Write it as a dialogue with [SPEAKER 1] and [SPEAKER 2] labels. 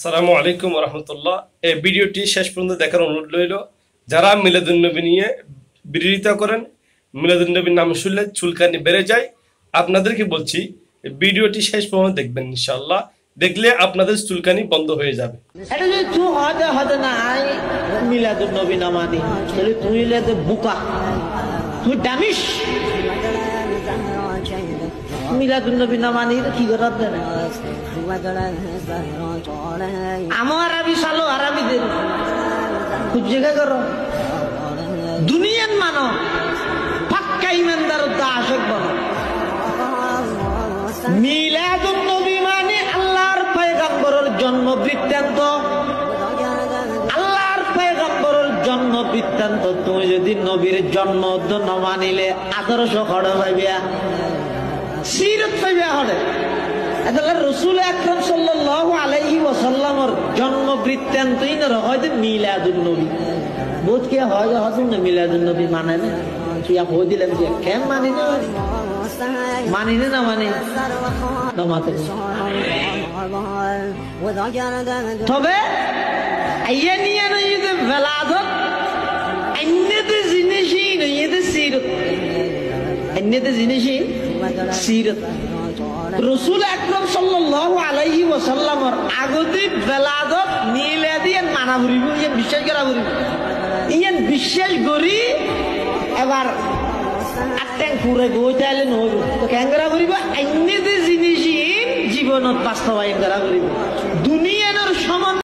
[SPEAKER 1] আসসালামু আলাইকুম ওয়া রাহমাতুল্লাহ। এই ভিডিওটি শেষ পর্যন্ত দেখার অনুরোধ রইল। যারা মিলাদুন্নবী নিয়ে বিরোধিতা করেন, মিলাদুন্নবীর নাম শুনলে চুলকানি বেড়ে যায়, আপনাদেরকে বলছি ভিডিওটি শেষ পর্যন্ত দেখবেন ইনশাআল্লাহ। দেখলে আপনাদের চুলকানি বন্ধ হয়ে যাবে।
[SPEAKER 2] এটা যদি তুই হতে না মিলাদুন্নবী না মানি তাহলে তুই বোকা, তুই ডামিস। মিলাদুন্নবী না মানি কি করার দেন আমার আরবি সালো আরবিদের খুব জায়গা করো দুনিয়ান মানো পাক্কা ইমানদার আশেক বলো। মিলাদুন্নবী মানে আল্লাহর পয়গম্বরের জন্ম বৃত্তান্ত, আল্লাহর পয়গম্বরের জন্ম বৃত্তান্ত। তুমি যদি নবীর জন্ম না মানিলে আদর্শ খড় পাইবা, সিরত পাইবা হলে। রসুল আকরাম সাল্লাল্লাহু আলাইহি ওয়াসাল্লামের জন্ম বৃত্তান্তই না হয়তো মিলাদুন্নবী বোধ কে হয় হয়তো না মিলাদুন্নবী মানে না কি হয়ে দিলাম যে কেন মানি না মানি না মানে তবে বেলাদত অন্যদের জিনিসই নয়, সিরত অন্যদের জিনিসই সিরত। রসুল আকরাম সাল্লাল্লাহু আলাইহি ওয়াসাল্লামের আগতে বেলাদত মিলাদি মানা করিব, ইয়ান বিশ্বাস করা করিব, ইয়ান বিশ্বাস করি এবার আটেন পুরে গইতে আইলে নহইব। তো কেন করা করিব? অন্য যে জিনিস জীবনত বাস্তবায়ন করা করিব। দুনিয়ার সমান